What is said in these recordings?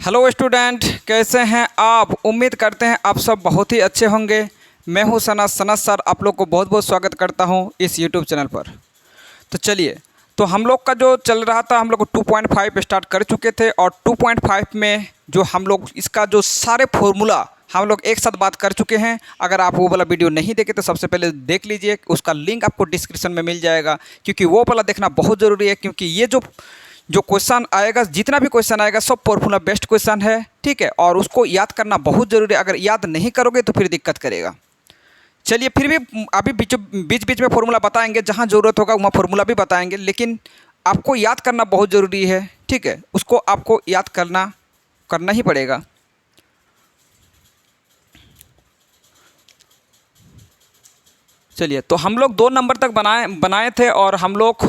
Hello student, कैसे हैं आप। उम्मीद करते हैं आप सब बहुत ही अच्छे होंगे। मैं हूं सनत सर, आप लोग को बहुत बहुत स्वागत करता हूं इस यूट्यूब चैनल पर। तो चलिए, तो हम लोग का जो चल रहा था, हम लोग 2.5 स्टार्ट कर चुके थे और 2.5 में जो हम लोग इसका जो सारे फॉर्मूला हम लोग एक साथ बात कर चुके हैं। अगर आप वो वाला वीडियो नहीं देखे तो सबसे पहले देख लीजिए, उसका लिंक आपको डिस्क्रिप्शन में मिल जाएगा, क्योंकि वो वाला देखना बहुत ज़रूरी है। क्योंकि ये जो क्वेश्चन आएगा, जितना भी क्वेश्चन आएगा सब फॉर्मूला बेस्ड क्वेश्चन है, ठीक है। और उसको याद करना बहुत ज़रूरी है। अगर याद नहीं करोगे तो फिर दिक्कत करेगा। चलिए, फिर भी अभी बीच बीच में फॉर्मूला बताएंगे, जहाँ ज़रूरत होगा वहाँ फॉर्मूला भी बताएंगे, लेकिन आपको याद करना बहुत ज़रूरी है, ठीक है। उसको आपको याद करना ही पड़ेगा। चलिए, तो हम लोग 2 नंबर तक बनाए थे और हम लोग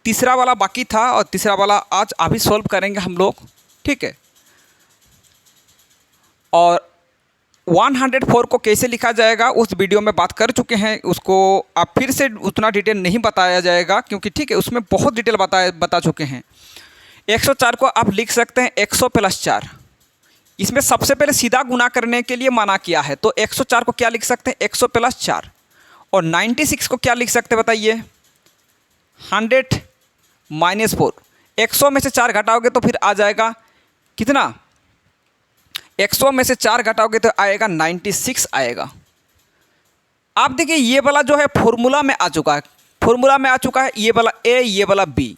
तीसरा वाला बाकी था और तीसरा वाला आज अभी सॉल्व करेंगे हम लोग, ठीक है। और 104 को कैसे लिखा जाएगा उस वीडियो में बात कर चुके हैं। उसको आप फिर से उतना डिटेल नहीं बताया जाएगा, क्योंकि ठीक है उसमें बहुत डिटेल बता चुके हैं। 104 को आप लिख सकते हैं 100 + 4। इसमें सबसे पहले सीधा गुना करने के लिए मना किया है, तो 104 को क्या लिख सकते हैं 100 + 4। और 96 को क्या लिख सकते हैं बताइए 100 - 4। 100 में से 4 घटाओगे तो फिर आ जाएगा कितना, 100 में से 4 घटाओगे तो आएगा 96 आएगा। आप देखिए ये वाला जो है फॉर्मूला में आ चुका है, ये वाला ए, ये वाला बी,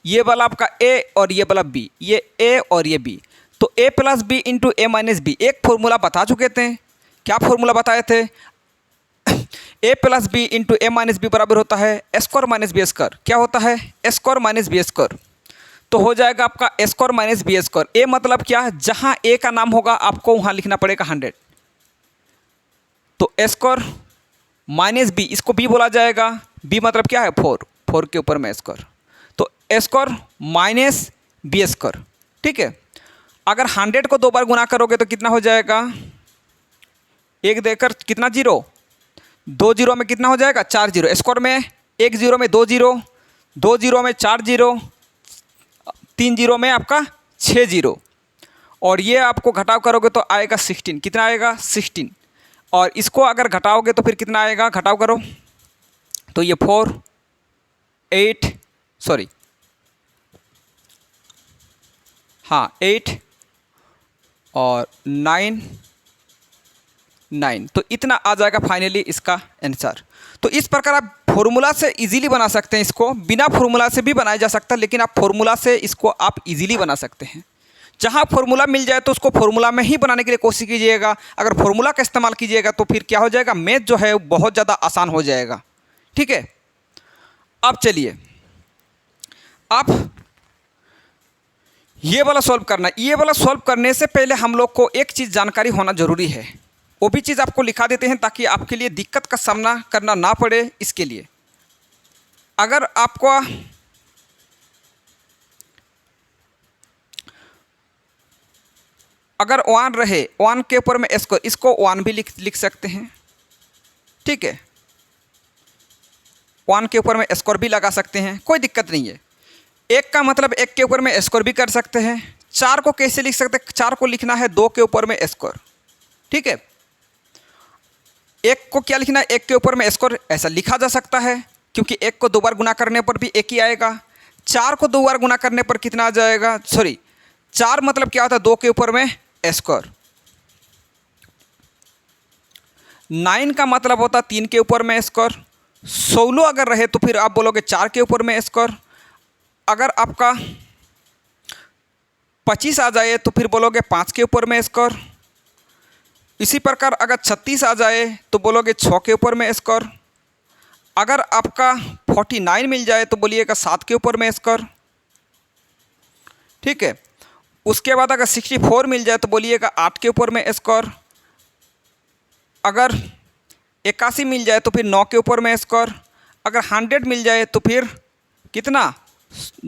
ये वाला आपका ए और ये वाला बी, ये ए और ये बी। तो a + b × a - b एक फॉर्मूला बता चुके थे। क्या फॉर्मूला बताए थे, a + b × a - b बराबर होता है a² - b²। क्या होता है a² - b²। तो हो जाएगा आपका a² - b²। ए मतलब क्या है, जहाँ ए का नाम होगा आपको वहाँ लिखना पड़ेगा 100। तो a² - b, इसको b बोला जाएगा। b मतलब क्या है 4 के ऊपर में स्क्वायर, तो a² - b², ठीक है। अगर 100 को 2 बार गुना करोगे तो कितना हो जाएगा, एक देकर कितना जीरो, 2 जीरो में कितना हो जाएगा 4 जीरो, स्क्वायर में 1 जीरो में 2 जीरो, 2 जीरो में 4 जीरो, 3 जीरो में आपका 6 जीरो। और ये आपको घटाव करोगे तो आएगा 16। कितना आएगा 16। और इसको अगर घटाओगे तो फिर कितना आएगा, घटाव करो तो ये 4 8 सॉरी हाँ 8 और 9 9, तो इतना आ जाएगा फाइनली इसका आंसर। तो इस प्रकार आप फॉर्मूला से इजीली बना सकते हैं। इसको बिना फॉर्मूला से भी बनाया जा सकता है, लेकिन आप फॉर्मूला से इसको आप इजीली बना सकते हैं। जहां फॉर्मूला मिल जाए तो उसको फॉर्मूला में ही बनाने के लिए कोशिश कीजिएगा। अगर फॉर्मूला का इस्तेमाल कीजिएगा तो फिर क्या हो जाएगा, मैथ जो है बहुत ज़्यादा आसान हो जाएगा, ठीक है। अब चलिए, आप ये वाला सॉल्व करना। ये वाला सॉल्व करने से पहले हम लोग को एक चीज़ जानकारी होना ज़रूरी है, वो भी चीज़ आपको लिखा देते हैं ताकि आपके लिए दिक्कत का सामना करना ना पड़े। इसके लिए अगर आपको अगर 1 रहे, 1 के ऊपर में स्क्वायर, इसको 1 भी लिख सकते हैं, ठीक है। 1 के ऊपर में स्क्वायर भी लगा सकते हैं, कोई दिक्कत नहीं है। 1 का मतलब 1 के ऊपर में स्क्वायर भी कर सकते हैं। 4 को कैसे लिख सकते हैं, 4 को लिखना है 2 के ऊपर में स्क्वायर, ठीक है। 1 को क्या लिखना है, 1 के ऊपर में स्क्वायर, ऐसा लिखा जा सकता है, क्योंकि 1 को 2 बार गुना करने पर भी 1 ही आएगा। 4 को 2 बार गुना करने पर कितना आ जाएगा, 4 मतलब क्या होता है 2 के ऊपर में स्क्वायर। 9 का मतलब होता है 3 के ऊपर में स्क्वायर। 16 अगर रहे तो फिर आप बोलोगे 4 के ऊपर में स्क्वायर। अगर आपका 25 आ जाए तो फिर बोलोगे 5 के ऊपर में स्क्वायर। इसी प्रकार अगर 36 आ जाए तो बोलोगे 6 के ऊपर में स्क्वायर। अगर आपका 49 मिल जाए तो बोलिएगा 7 के ऊपर में स्क्वायर, ठीक है। उसके बाद अगर 64 मिल जाए तो बोलिएगा 8 के ऊपर में स्क्वायर। अगर 81 मिल जाए तो फिर 9 के ऊपर में स्क्वायर। अगर 100 मिल जाए तो फिर कितना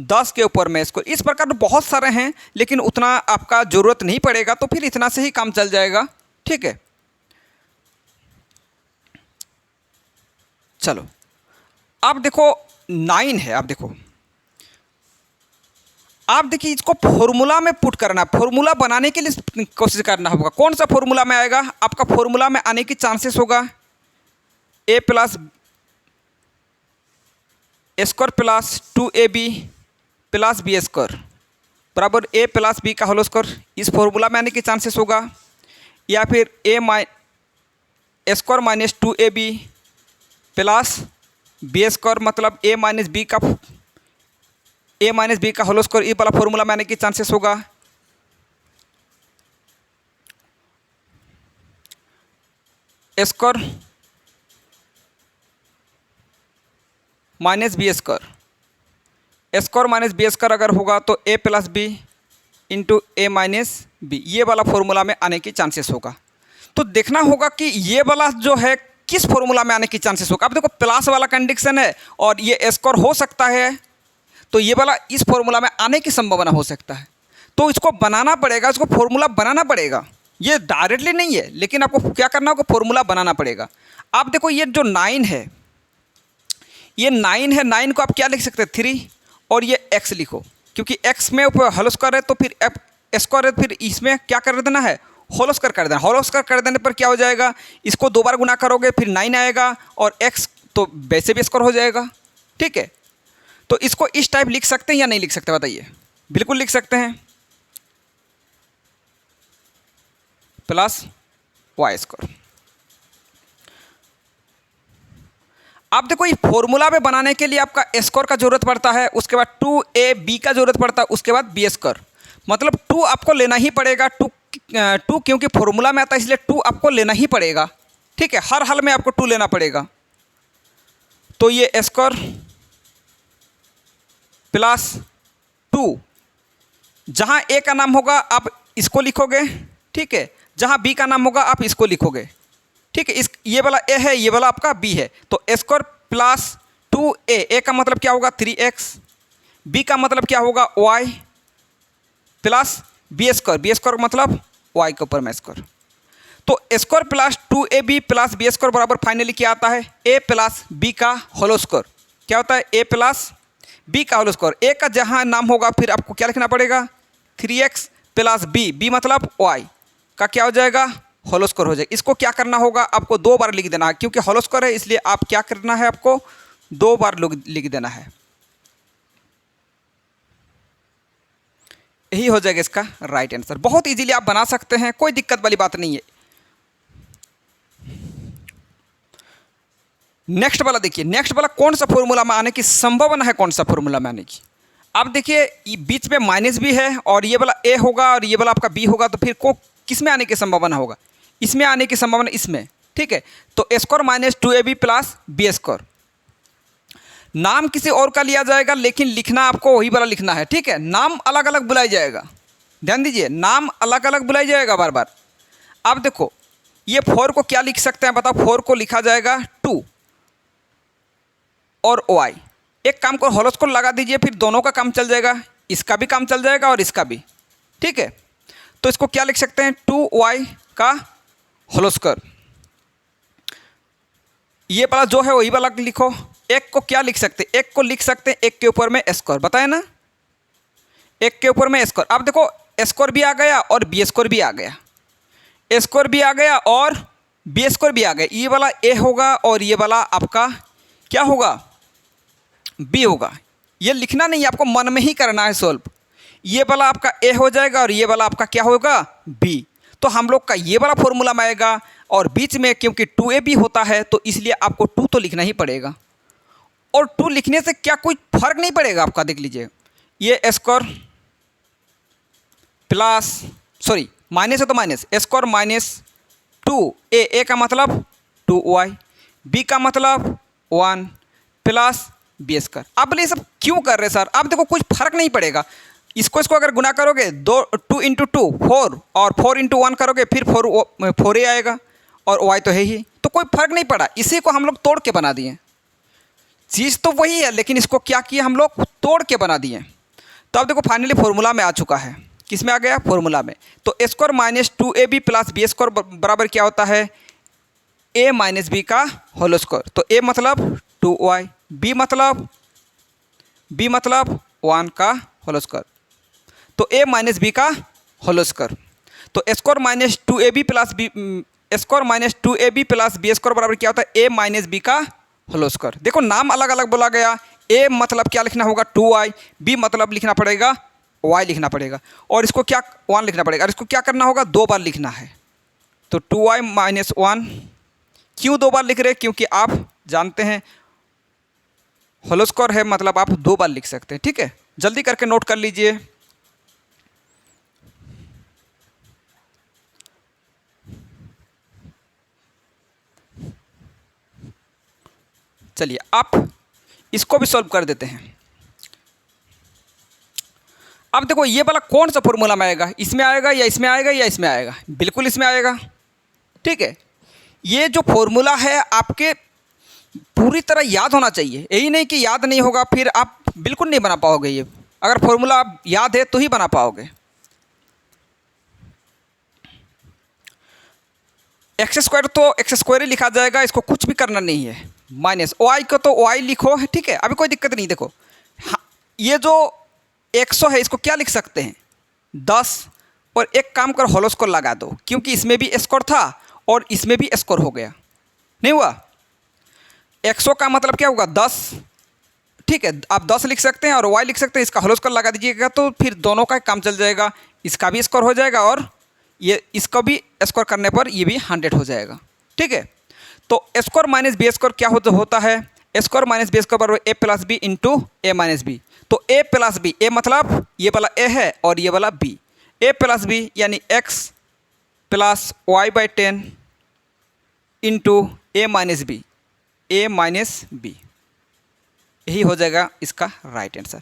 10 के ऊपर में स्क्वायर। इस प्रकार बहुत सारे हैं, लेकिन उतना आपका ज़रूरत नहीं पड़ेगा, तो फिर इतना से ही काम चल जाएगा, ठीक है। चलो, अब देखो 9 है, अब देखो आप देखिए इसको फॉर्मूला में पुट करना, फॉर्मूला बनाने के लिए कोशिश करना होगा। कौन सा फॉर्मूला में आएगा? आपका फॉर्मूला में आने की चांसेस होगा a plus square plus 2ab plus b square बराबर a प्लस बी का होल स्क्वायर, इस फॉर्मूला में आने की चांसेस होगा। या फिर square minus 2ab plus b square मतलब a माइनस बी का होल स्क्वायर, ये वाला फॉर्मूला में आने की चांसेस होगा। स्क्वायर माइनस बी स्क्वायर अगर होगा तो a plus b into a minus b, ये वाला फॉर्मूला में आने की चांसेस होगा। तो देखना होगा कि ये वाला जो है किस फॉर्मूला में आने की चांसेस होगा। अब देखो प्लस वाला कंडीशन है और ये स्क्वायर हो सकता है, तो ये वाला इस फॉर्मूला में आने की संभावना हो सकता है। तो इसको बनाना पड़ेगा, इसको फॉर्मूला बनाना पड़ेगा। ये डायरेक्टली नहीं है, लेकिन आपको क्या करना होगा, फॉर्मूला बनाना पड़ेगा। आप देखो ये जो 9 है, ये 9 है, 9 को आप क्या लिख सकते हैं 3 और ये x लिखो, क्योंकि x में होल स्क्वायर है तो फिर f स्क्वायर है, फिर इसमें क्या कर देना है होल स्क्वायर कर देना। होल स्क्वायर कर देने पर क्या हो जाएगा, इसको 2 बार गुना करोगे फिर 9 आएगा और x तो वैसे भी स्क्वायर हो जाएगा। ठीक है, तो इसको इस टाइप लिख सकते हैं या नहीं लिख सकते बताइए? बिल्कुल लिख सकते हैं, प्लस वाई स्क्वायर। आप देखो ये फॉर्मूला में बनाने के लिए आपका स्क्वायर का जरूरत पड़ता है, उसके बाद 2ab का जरूरत पड़ता है, उसके बाद बी स्क्वायर, मतलब 2 आपको लेना ही पड़ेगा। 2 क्योंकि फॉर्मूला में आता है इसलिए 2 आपको लेना ही पड़ेगा। ठीक है, हर हाल में आपको 2 लेना पड़ेगा। तो ये स्क्वायर प्लस 2, जहाँ a का नाम होगा आप इसको लिखोगे। ठीक है, जहाँ b का नाम होगा आप इसको लिखोगे। ठीक है, ये वाला a है, ये वाला आपका b है, तो स्क्वायर प्लस 2a, a का मतलब क्या होगा 3x, b का मतलब क्या होगा y प्लस बी स्क्वायर मतलब y के ऊपर में स्क्वायर। तो square plus 2ab plus b square बराबर फाइनली क्या आता है a प्लस b का होल स्क्वायर। क्या होता है a प्लस b का होल स्क्वायर। a का जहाँ नाम होगा फिर आपको क्या लिखना पड़ेगा 3x प्लस b मतलब y का क्या हो जाएगा होल स्क्वायर हो जाएगा। इसको क्या करना होगा आपको 2 बार लिख देना है, क्योंकि होल स्क्वायर है इसलिए आप क्या करना है आपको 2 बार लिख देना है। यही हो जाएगा इसका राइट आंसर। बहुत इजीली आप बना सकते हैं, कोई दिक्कत वाली बात नहीं है। नेक्स्ट वाला देखिए, नेक्स्ट वाला कौन सा फॉर्मूला में आने की संभावना है, कौन सा फॉर्मूला में आने की। अब देखिए बीच में माइनस भी है और ये वाला a होगा और ये वाला आपका b होगा, तो फिर को किस में आने की संभावना होगा, इसमें आने की संभावना इसमें। ठीक है, तो square minus 2ab plus b square, नाम किसी और का लिया जाएगा लेकिन लिखना आपको वही वाला लिखना है। ठीक है, नाम अलग अलग बुलाया जाएगा, ध्यान दीजिए, नाम अलग अलग बुलाया जाएगा बार बार। अब देखो ये 4 को क्या लिख सकते हैं बताओ, 4 को लिखा जाएगा 2 और y। एक काम को होल स्क्वायर लगा दीजिए, फिर दोनों का काम चल जाएगा, इसका भी काम चल जाएगा और इसका भी। ठीक है, तो इसको क्या लिख सकते हैं 2y का होल स्क्वायर। ये वाला जो है वही वाला लिखो। एक को क्या लिख सकते हैं, एक को लिख सकते हैं एक के ऊपर में स्क्वायर, बताए ना, एक के ऊपर में स्क्वायर। अब देखो स्क्वायर भी आ गया और बी स्क्वायर भी आ गया, स्क्वायर भी आ गया और बी स्क्वायर भी आ गया। ये वाला a होगा और ये वाला आपका क्या होगा b होगा। ये लिखना नहीं, आपको मन में ही करना है सॉल्व। ये वाला आपका a हो जाएगा और ये वाला आपका क्या होगा b। तो हम लोग का ये वाला फॉर्मूला में आएगा और बीच में क्योंकि 2ab होता है तो इसलिए आपको 2 तो लिखना ही पड़ेगा। और 2 लिखने से क्या कोई फर्क नहीं पड़ेगा आपका, देख लीजिए ये स्क्वायर प्लस सॉरी माइनस है तो माइनस स्क्वायर माइनस 2a का मतलब 2y, b का मतलब 1 प्लस बी स्क्वायर। अब बोले सब क्यों कर रहे सर, आप देखो कुछ फर्क नहीं पड़ेगा। इसको अगर गुना करोगे 2 इंटू 2 4 और 4 इंटू 1 करोगे फिर 4a आएगा और y तो है ही, तो कोई फर्क नहीं पड़ा। इसी को हम लोग तोड़ के बना दिए, चीज़ तो वही है लेकिन इसको क्या किया हम लोग तोड़ के बना दिए। तो अब देखो फाइनली फॉर्मूला में आ चुका है, किस में आ गया फॉर्मूला में। तो square minus 2ab plus b square बराबर क्या होता है a माइनस बी का होल स्क्वायर। तो a मतलब 2y, b मतलब 1 का होल स्क्वायर। तो a माइनस बी का होल स्क्वायर। तो square minus 2ab plus b, square minus 2ab plus b square बराबर क्या होता है, a माइनस बी का होल स्क्वायर। देखो नाम अलग अलग बोला गया, a मतलब क्या लिखना होगा 2y, b मतलब लिखना पड़ेगा y लिखना पड़ेगा, और इसको क्या 1 लिखना पड़ेगा, और इसको क्या करना होगा 2 बार लिखना है। तो 2y माइनस 1 क्यों 2 बार लिख रहे हैं, क्योंकि आप जानते हैं होल स्क्वायर है मतलब आप 2 बार लिख सकते हैं। ठीक है, जल्दी करके नोट कर लीजिए। चलिए आप इसको भी सॉल्व कर देते हैं। अब देखो ये वाला कौन सा फॉर्मूला में आएगा, इसमें आएगा या इसमें आएगा या इसमें आएगा, बिल्कुल इसमें आएगा। ठीक है, ये जो फॉर्मूला है आपके पूरी तरह याद होना चाहिए, यही नहीं कि याद नहीं होगा फिर आप बिल्कुल नहीं बना पाओगे। ये अगर फॉर्मूला आप याद है तो ही बना पाओगे। एक्स स्क्वायर तो एक्स स्क्वायर ही लिखा जाएगा, इसको कुछ भी करना नहीं है। माइनस वाई को तो वाई लिखो, ठीक है, अभी कोई दिक्कत नहीं। देखो हाँ, ये जो 100 है इसको क्या लिख सकते हैं 10, और एक काम कर होल स्क्वायर लगा दो, क्योंकि इसमें भी स्क्वायर था और इसमें भी स्क्वायर हो गया, नहीं हुआ। 100 का मतलब क्या होगा 10, ठीक है, आप 10 लिख सकते हैं और y लिख सकते हैं, इसका होल स्क्वायर लगा दीजिएगा तो फिर दोनों का काम चल जाएगा, इसका भी स्क्वायर हो जाएगा और ये इसको भी स्क्वायर करने पर ये भी 100 हो जाएगा। ठीक है, तो स्क्वायर माइनस बी स्क्वायर क्या होता है, स्क्वायर माइनस बी स्क्वायर बराबर ए plus b into a minus B. तो ए प्लस बी, ए मतलब ये वाला ए है और ये वाला बी, ए प्लस बी यानी x plus y by 10 into a minus b, a minus b, यही हो जाएगा इसका राइट आंसर।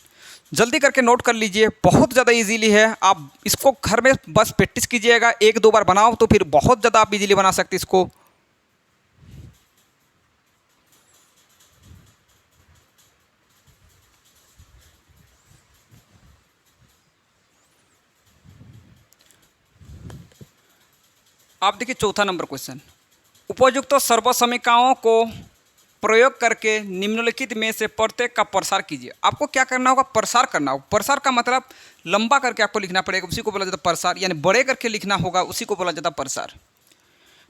जल्दी करके नोट कर लीजिए, बहुत ज़्यादा इजीली है। आप इसको घर में बस प्रैक्टिस कीजिएगा, 1-2 बार बनाओ तो फिर बहुत ज़्यादा आप इजीली बना सकते इसको। आप देखिए चौथा नंबर क्वेश्चन, उपयुक्त सर्वसमीकरणों को प्रयोग करके निम्नलिखित में से प्रत्येक का प्रसार कीजिए। आपको क्या करना होगा, प्रसार करना होगा। प्रसार का मतलब लंबा करके आपको लिखना पड़ेगा, उसी को बोला जाता है प्रसार, यानी बड़े करके लिखना होगा, उसी को बोला जाता है प्रसार।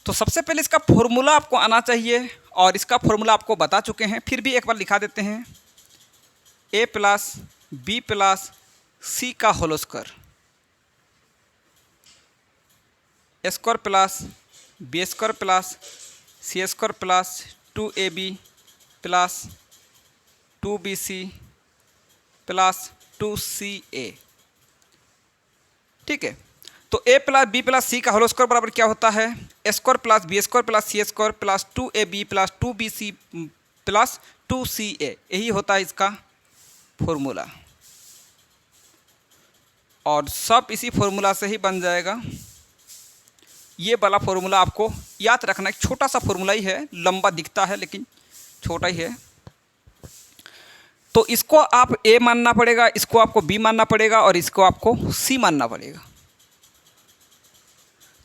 तो सबसे पहले इसका फॉर्मूला आपको आना चाहिए, और इसका फॉर्मूला आपको बता चुके हैं, फिर भी एक बार लिखा देते हैं। A plus b plus c का whole square, square plus b square plus c square plus 2ab plus 2bc plus 2ca। ठीक है, तो a plus b plus c का होल स्क्वायर बराबर क्या होता है, square plus b square plus c square plus 2ab plus 2bc plus 2ca, यही होता है इसका फॉर्मूला। और सब इसी फॉर्मूला से ही बन जाएगा। ये वाला फॉर्मूला आपको याद रखना, एक छोटा सा फॉर्मूला ही है, लंबा दिखता है लेकिन छोटा ही है। तो इसको आप ए मानना पड़ेगा, इसको आपको बी मानना पड़ेगा और इसको आपको सी मानना पड़ेगा।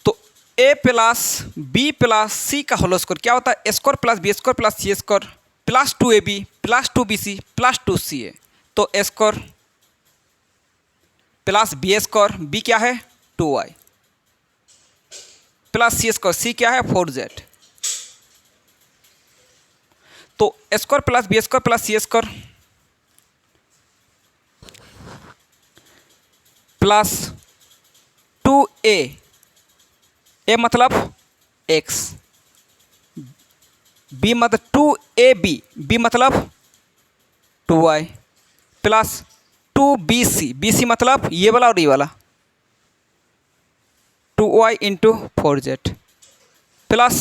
तो a plus b plus c का होल स्क्वायर क्या होता है, square plus b square plus c square plus 2ab plus 2bc plus 2ca। तो square plus b square, b क्या है 2y प्लस सी स्क्वायर, सी क्या है 4z। तो square plus b square plus c square plus 2a, a मतलब x, b मतलब 2ab, b मतलब 2y plus 2bc, bc मतलब ये वाला और ये वाला 2y into 4z plus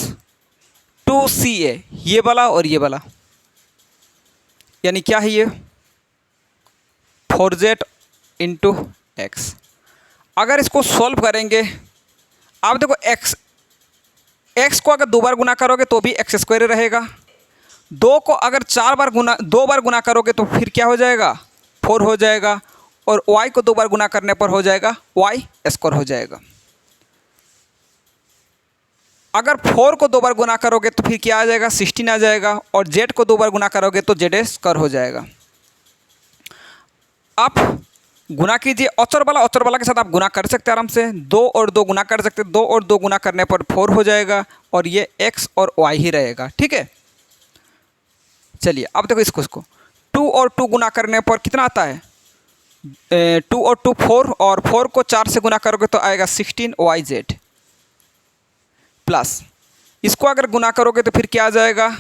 2ca, ये वाला और ये वाला, यानी क्या है ये 4z इंटू x। अगर इसको सॉल्व करेंगे आप देखो x को अगर 2 बार गुना करोगे तो भी एक्स स्क्वायर रहेगा, 2 को अगर 2 बार गुना करोगे तो फिर क्या हो जाएगा 4 हो जाएगा, और y को 2 बार गुना करने पर हो जाएगा y स्क्वायर हो जाएगा। अगर 4 को 2 बार गुना करोगे तो फिर क्या आ जाएगा 16 आ जाएगा, और z को 2 बार गुना करोगे तो z स्क्वायर हो जाएगा। आप गुना कीजिए, औचर वाला के साथ आप गुना कर सकते हैं आराम से। 2 और 2 गुना कर सकते हैं, 2 और 2 गुना करने पर 4 हो जाएगा और ये x और y ही रहेगा, ठीक है। चलिए अब देखो इसको 2 और 2 गुना करने पर कितना आता है, 2 और 2 4, और 4 को 4 से गुना करोगे तो आएगा 16yz, प्लस इसको अगर गुना करोगे तो फिर क्या आ जाएगा,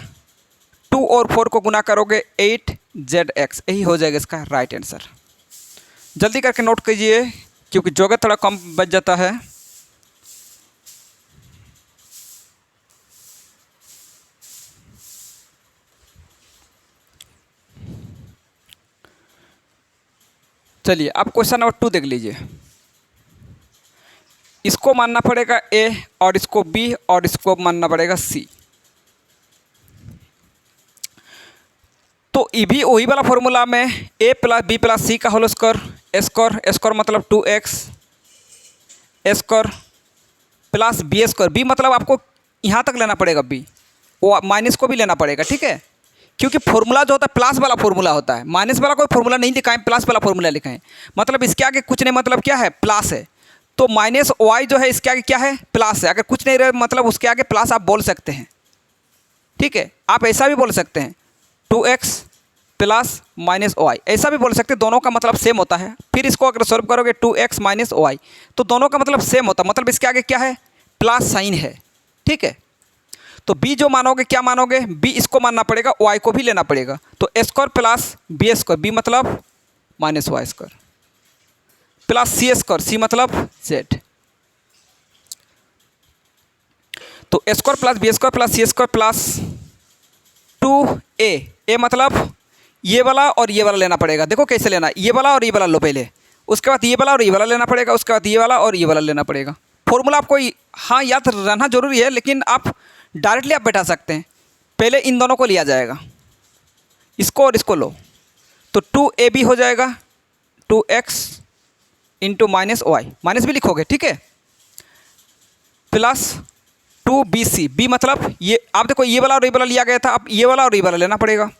2 और 4 को गुना करोगे 8zx, यही हो जाएगा इसका राइट आंसर। जल्दी करके नोट कीजिए क्योंकि जगह थोड़ा कम बच जाता है। चलिए अब क्वेश्चन नंबर 2 देख लीजिए। इसको मानना पड़ेगा a और इसको b और इसको मानना पड़ेगा c। तो ये भी वही वाला फॉर्मूला में a plus b plus c का होल स्क्वायर मतलब 2x square plus b square, b मतलब आपको यहाँ तक लेना पड़ेगा, बी वो माइनस को भी लेना पड़ेगा, ठीक है। क्योंकि फॉर्मूला जो होता है प्लस वाला फॉर्मूला होता है, माइनस वाला कोई फॉर्मूला नहीं लिखा है, प्लस वाला फॉर्मूला लिखा है। मतलब इसके आगे कुछ नहीं, मतलब क्या है, प्लस है। तो माइनस वाई जो है इसके आगे क्या है, प्लस है। अगर कुछ नहीं रहे मतलब उसके आगे प्लस आप बोल सकते हैं, ठीक है। आप ऐसा भी बोल सकते हैं 2x प्लस माइनस वाई, ऐसा भी बोल सकते हैं, दोनों का मतलब सेम होता है। फिर इसको अगर सॉल्व करोगे 2x माइनस वाई, तो दोनों का मतलब सेम होता है, मतलब इसके आगे क्या है, प्लस साइन है, ठीक है। तो b जो मानोगे क्या मानोगे, b इसको मानना पड़ेगा, y को भी लेना पड़ेगा। तो square plus b square, b मतलब minus y square plus c square, c मतलब z। तो square plus b square plus c square plus 2a, a मतलब ये वाला और ये वाला लेना पड़ेगा। देखो कैसे लेना, ये वाला और ये वाला लो पहले, उसके बाद ये वाला और ये वाला लेना पड़ेगा, उसके बाद ये वाला और ये वाला लेना पड़ेगा। फॉर्मूला आपको हाँ याद रहना जरूरी है, लेकिन आप डायरेक्टली आप बैठा सकते हैं। पहले इन दोनों को लिया जाएगा, इसको और इसको लो, तो 2ab हो जाएगा 2x into minus Y, minus भी लिखोगे, ठीक है, प्लस 2bc, b मतलब ये आप देखो ये वाला और ये वाला लिया गया था, अब ये वाला और ये वाला लेना पड़ेगा,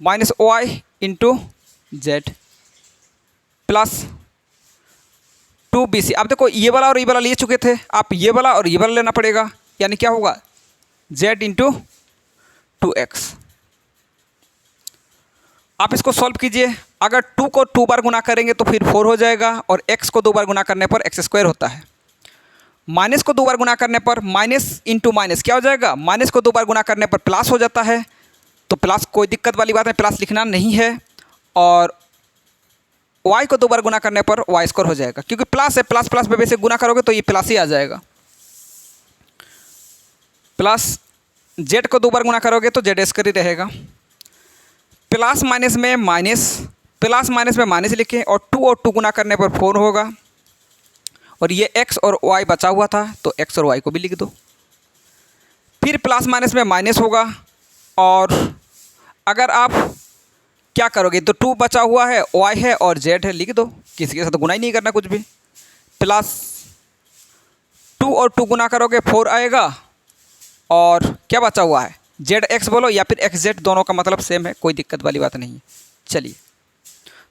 minus y into z plus 2bc। अब देखो ये वाला और ये वाला ले चुके थे, आप ये वाला और ये वाला लेना पड़ेगा, यानी क्या होगा z इंटू 2x। आप इसको सॉल्व कीजिए, अगर 2 को 2 बार गुना करेंगे तो फिर 4 हो जाएगा, और x को 2 बार गुना करने पर x स्क्वायर होता है। माइनस को 2 बार गुना करने पर माइनस इंटू माइनस क्या हो जाएगा, माइनस को 2 बार गुना करने पर प्लस हो जाता है। तो प्लस कोई दिक्कत वाली बात है, प्लस लिखना नहीं है। और y को 2 बार गुना करने पर y स्क्वायर हो जाएगा, क्योंकि प्लस है, प्लस प्लस पे वैसे गुना करोगे तो ये प्लस ही आ जाएगा। प्लस z को 2 बार गुना करोगे तो z स्क्वायर ही रहेगा। प्लस माइनस में माइनस, प्लस माइनस में माइनस लिखें, और 2 और 2 गुना करने पर 4 होगा। और ये x और y बचा हुआ था तो x और y को भी लिख दो। फिर प्लस माइनस में माइनस होगा, और अगर आप क्या करोगे तो 2 बचा हुआ है, y है और z है, लिख दो, किसी के साथ गुना ही नहीं करना कुछ भी। प्लस 2 और 2 गुना करोगे 4 आएगा, और क्या बचा हुआ है zx बोलो या फिर xz, दोनों का मतलब सेम है, कोई दिक्कत वाली बात नहीं है। चलिए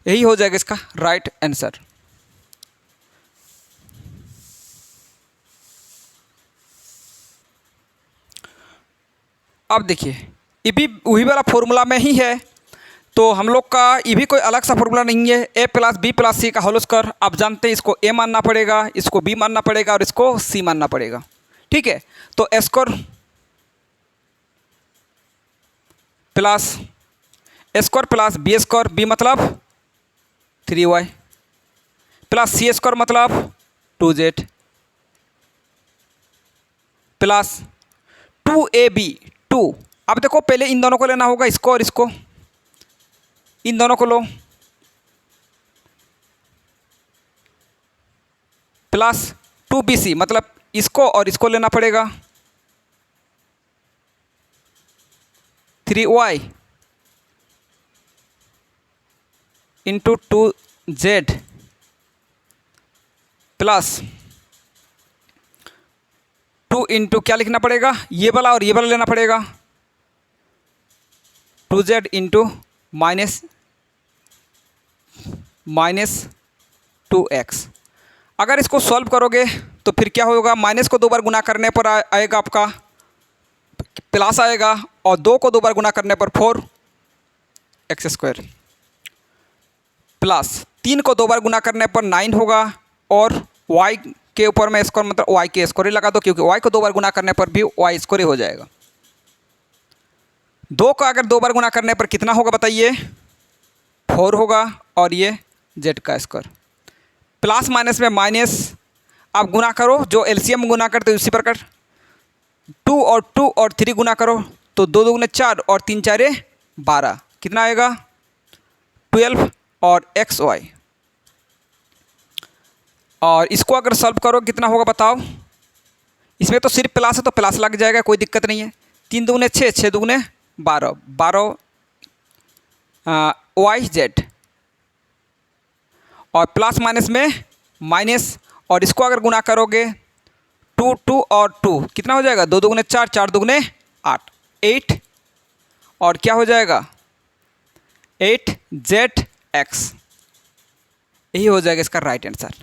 यही हो जाएगा इसका राइट आंसर। अब देखिए ये भी वही वाला फॉर्मूला में ही है, तो हम लोग का ये भी कोई अलग सा फॉर्मूला नहीं है। a plus b plus c का होल स्क्वायर, आप जानते हैं इसको a मानना पड़ेगा, इसको b मानना पड़ेगा और इसको c मानना पड़ेगा, ठीक है। तो square plus b square, b मतलब 3y प्लस सी स्क्वायर मतलब 2z प्लस 2ab 2। अब देखो पहले इन दोनों को लेना होगा, इसको और इसको, इन दोनों को लो, प्लस 2bc मतलब इसको और इसको लेना पड़ेगा, 3y into 2z plus 2 into क्या लिखना पड़ेगा, ये वाला और ये वाला लेना पड़ेगा, 2z इंटू माइनस -2x। अगर इसको सॉल्व करोगे तो फिर क्या होगा, माइनस को 2 बार गुना करने पर आएगा आपका प्लस आएगा, और 2 को 2 बार गुना करने पर 4x² प्लस 3 को 2 बार गुना करने पर 9 होगा, और y के ऊपर में स्क्वायर मतलब y के स्क्वायर ही लगा दो, क्योंकि y को 2 बार गुना करने पर भी y स्क्वायर हो जाएगा। 2 का अगर 2 बार गुना करने पर कितना होगा बताइए, 4 होगा, और ये z का स्क्वायर। प्लस माइनस में माइनस आप गुना करो, जो एलसीएम गुना करते हो उसी प्रकार 2 और 3 गुना करो तो 2 दूगुने 4 और 3 चारे 12, कितना आएगा 12 और xy। और इसको अगर सॉल्व करो कितना होगा बताओ, इसमें तो सिर्फ प्लस है तो प्लस लग जाएगा, कोई दिक्कत नहीं है। 3 दूगुने 6, 6 दूगुने 12, 12 yz, और प्लस माइनस में माइनस, और इसको अगर गुना करोगे 2 और 2 कितना हो जाएगा, 2 दूगुने 4, 4 दूगुने 8, 8, और क्या हो जाएगा 8zx। यही हो जाएगा इसका राइट आंसर।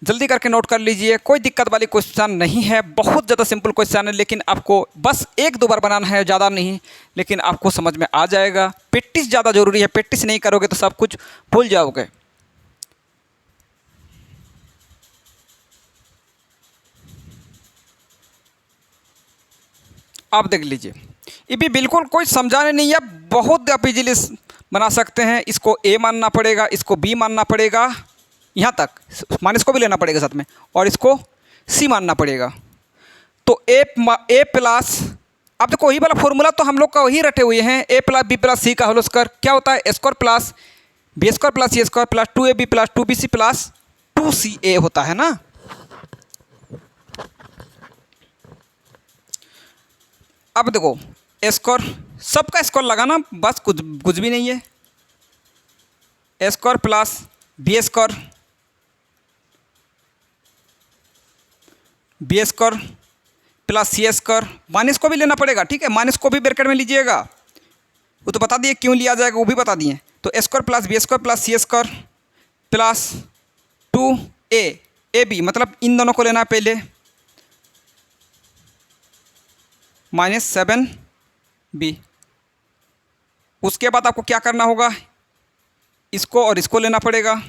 जल्दी करके नोट कर लीजिए, कोई दिक्कत वाली क्वेश्चन नहीं है, बहुत ज़्यादा सिंपल क्वेश्चन है, लेकिन आपको बस 1-2 बार बनाना है, ज़्यादा नहीं, लेकिन आपको समझ में आ जाएगा। प्रैक्टिस ज़्यादा ज़रूरी है, प्रैक्टिस नहीं करोगे तो सब कुछ भूल जाओगे। आप देख लीजिए, ये भी बिल्कुल कोई समझाने नहीं है, बहुत आप इजीली बना सकते हैं। इसको a मानना पड़ेगा, इसको b मानना पड़ेगा, यहाँ तक माइनस को भी लेना पड़ेगा साथ में, और इसको c मानना पड़ेगा। तो a प्लस, अब देखो वही वाला फॉर्मूला तो हम लोग का वही रटे हुए हैं, a plus b plus c का होल स्क्वायर क्या होता है, square plus b square plus c square plus 2ab plus 2bc plus 2ca होता है ना। अब देखो स्क्वायर, सबका स्क्वायर लगाना, बस कुछ भी नहीं है। Square plus b square plus c square, minus को भी लेना पड़ेगा, ठीक है, माइनस को भी ब्रैकेट में लीजिएगा, वो तो बता दिए क्यों लिया जाएगा, वो भी बता दिए। तो square plus b square plus c square plus 2ab, मतलब इन दोनों को लेना है पहले, -7b। उसके बाद आपको क्या करना होगा, इसको और इसको लेना पड़ेगा,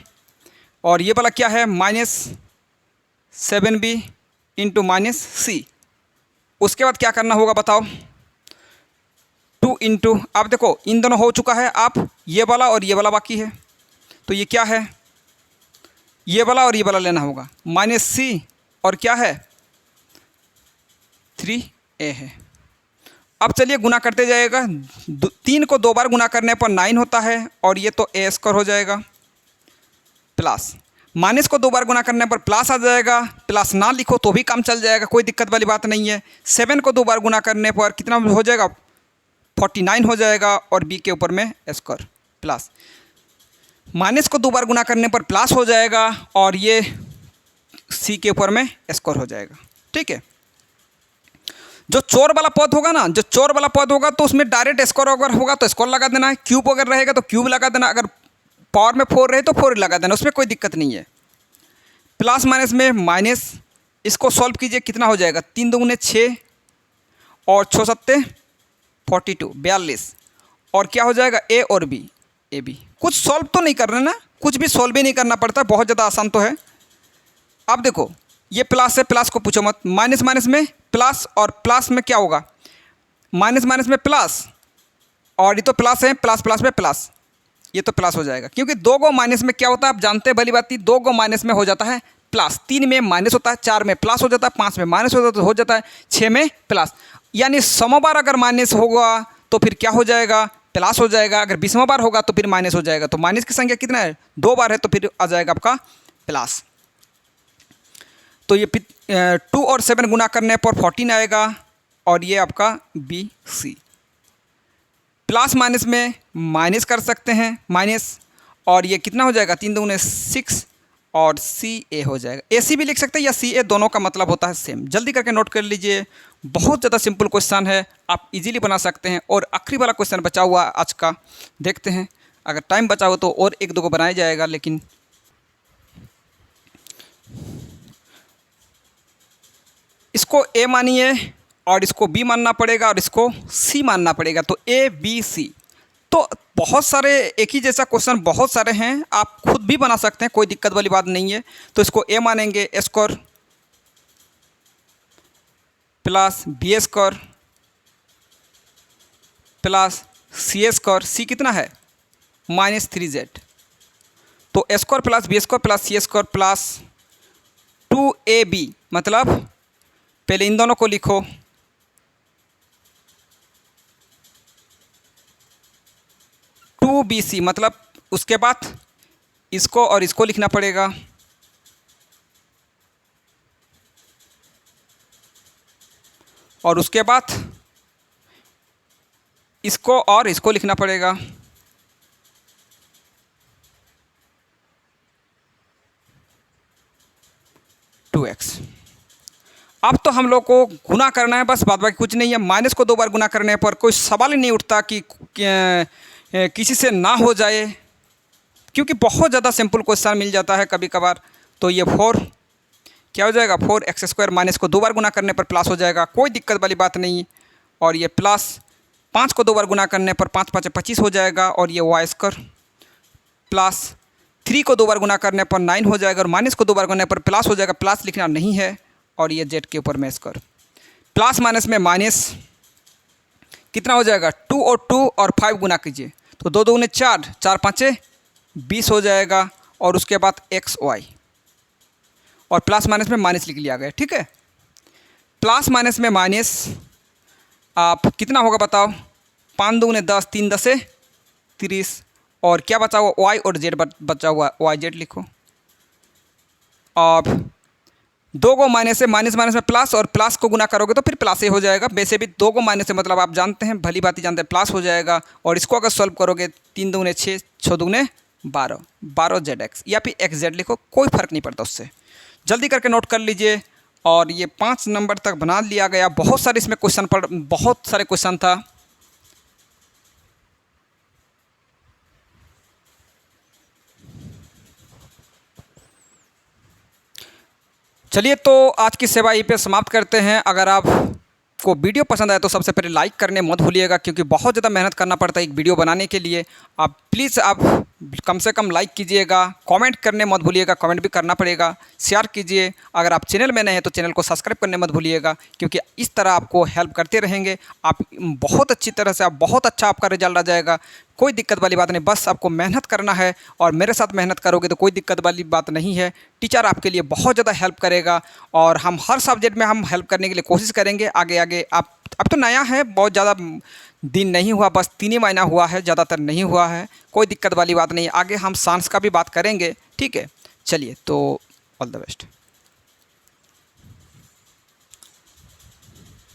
और ये वाला क्या है -7b इंटू -c। उसके बाद क्या करना होगा बताओ, 2 इंटू, आप देखो इन दोनों हो चुका है, आप ये वाला और ये वाला बाकी है, तो ये क्या है, ये वाला और ये वाला लेना होगा, -c और क्या है 3a है। अब चलिए गुना करते जाएगा, 3 को 2 बार गुना करने पर 9 होता है, और ये तो a स्क्वायर हो जाएगा, प्लस माइनस को 2 बार गुना करने पर प्लस आ जाएगा, प्लस ना लिखो तो भी काम चल जाएगा, कोई दिक्कत वाली बात नहीं है। 7 को 2 बार गुना करने पर कितना हो जाएगा 49 हो जाएगा, और b के ऊपर में स्क्वायर प्लस माइनस को 2 बार गुना करने पर प्लस हो जाएगा, और ये c के ऊपर में स्क्वायर हो जाएगा, ठीक है। जो चौर वाला पद होगा ना, जो चौर वाला पद होगा तो उसमें डायरेक्ट स्क्वायर अगर होगा तो स्क्वायर लगा देना है, क्यूब अगर रहेगा तो क्यूब लगा देना, अगर पावर में 4 रहे तो 4 लगा देना, उसमें कोई दिक्कत नहीं है। प्लस माइनस में माइनस, इसको सॉल्व कीजिए कितना हो जाएगा, 3 दूगुने 6 और 6 सत्ते 42, 42, और क्या हो जाएगा a और b, ab। कुछ सॉल्व तो नहीं करना ना, कुछ भी सॉल्व ही नहीं करना पड़ता, बहुत ज़्यादा आसान तो है। अब देखो ये प्लस है, प्लस को पूछो मत, माइनस माइनस में प्लस, और प्लस में क्या होगा, माइनस माइनस में प्लस, और ये तो प्लस है, प्लस प्लस में प्लस, ये तो प्लस हो जाएगा, क्योंकि 2 गो माइनस में क्या होता है आप जानते हैं भली बात ही, 2 गो माइनस में हो जाता है प्लस, 3 में माइनस होता है, 4 में प्लस हो जाता है, 5 में माइनस हो जाता है, 6 में प्लस, यानी 100वां बार अगर माइनस होगा तो फिर क्या हो जाएगा, प्लस हो जाएगा, अगर 20वां बार होगा तो फिर माइनस हो जाएगा। तो माइनस की संख्या कितना है, 2 बार है, तो फिर आ जाएगा आपका प्लस। तो ये 2 और 7 गुना करने पर 14 आएगा, और ये आपका BC। प्लस माइनस में माइनस कर सकते हैं, माइनस, और ये कितना हो जाएगा, 3 दूने 6, और CA हो जाएगा। AC भी लिख सकते हैं या CA, दोनों का मतलब होता है सेम। जल्दी करके नोट कर लीजिए, बहुत ज़्यादा सिंपल क्वेश्चन है, आप इजीली बना सकते हैं। और आखिरी वाला क्वेश्चन बचा हुआ आज का, देखते हैं। अगर टाइम बचा हो तो और एक दो को बनाया जाएगा, लेकिन इसको ए मानिए और इसको बी मानना पड़ेगा और इसको सी मानना पड़ेगा। तो ए बी सी, तो बहुत सारे एक ही जैसा क्वेश्चन बहुत सारे हैं, आप खुद भी बना सकते हैं, कोई दिक्कत वाली बात नहीं है। तो इसको ए मानेंगे, a square plus b square plus c square, c कितना है -3z। तो a square plus b square plus c square plus 2ab, मतलब पहले इन दोनों को लिखो, टू बी सी, मतलब उसके बाद इसको और इसको लिखना पड़ेगा, और उसके बाद इसको और इसको लिखना पड़ेगा, टू एक्स। अब तो हम लोग को गुना करना है बस, बाद बाकी कुछ नहीं है। माइनस को 2 बार गुना करने पर कोई सवाल ही नहीं उठता कि किसी से ना हो जाए, क्योंकि बहुत ज़्यादा सिंपल क्वेश्चन मिल जाता है कभी कभार। तो ये 4 क्या हो जाएगा, 4x² माइनस को 2 बार गुना करने पर प्लस हो जाएगा, कोई दिक्कत वाली बात नहीं। और ये प्लस 5 को 2 बार गुना करने पर 5 5 25 हो जाएगा, और ये y² प्लस 3 को 2 बार गुना करने पर 9 हो जाएगा, और माइनस को 2 बार गुना पर प्लस हो जाएगा, प्लस लिखना नहीं है। और ये z के ऊपर में स्क्वायर, प्लस माइनस में माइनस कितना हो जाएगा, 2 और 2 और 5 गुना कीजिए, तो 2 2 4, 4 5 20 हो जाएगा। और उसके बाद एक्स वाई, और प्लस माइनस में माइनस लिख लिया गया, ठीक है। प्लस माइनस में माइनस आप कितना होगा बताओ, 5 2 10, 3 10 30, और क्या बचा हुआ वाई और जेड बचा हुआ, वाई जेड लिखो। अब 2 को माइनस से माइनस माइनस में प्लस, और प्लस को गुना करोगे तो फिर प्लस ही हो जाएगा। वैसे भी 2 को माइनस से मतलब आप जानते हैं, भली बात ही जानते हैं, प्लस हो जाएगा। और इसको अगर सॉल्व करोगे 3 2 6, 6 2 12, 12 ZX या फिर XZ लिखो, कोई फ़र्क नहीं पड़ता उससे। जल्दी करके नोट कर लीजिए। और ये 5 नंबर तक बना लिया गया। बहुत सारे इसमें क्वेश्चन बहुत सारे क्वेश्चन था। चलिए, तो आज की सेवा यहीं पे समाप्त करते हैं। अगर आपको वीडियो पसंद आए तो सबसे पहले लाइक करने मत भूलिएगा, क्योंकि बहुत ज़्यादा मेहनत करना पड़ता है एक वीडियो बनाने के लिए। आप प्लीज़ आप कम से कम लाइक कीजिएगा, कमेंट करने मत भूलिएगा, कमेंट भी करना पड़ेगा, शेयर कीजिए। अगर आप चैनल में नए हैं तो चैनल को सब्सक्राइब करने मत भूलिएगा, क्योंकि इस तरह आपको हेल्प करते रहेंगे। आप बहुत अच्छी तरह से, आप बहुत अच्छा आपका रिजल्ट आ जाएगा। कोई दिक्कत वाली बात नहीं, बस आपको मेहनत करना है, और मेरे साथ मेहनत करोगे तो कोई दिक्कत वाली बात नहीं है। टीचर आपके लिए बहुत ज़्यादा हेल्प करेगा, और हम हर सब्जेक्ट में हम हेल्प करने के लिए कोशिश करेंगे। आगे आगे आप अब तो नया है, बहुत ज़्यादा दिन नहीं हुआ, बस 3 ही महीना हुआ है, ज़्यादातर नहीं हुआ है। कोई दिक्कत वाली बात नहीं, आगे हम साइंस का भी बात करेंगे, ठीक है। चलिए, तो ऑल द बेस्ट।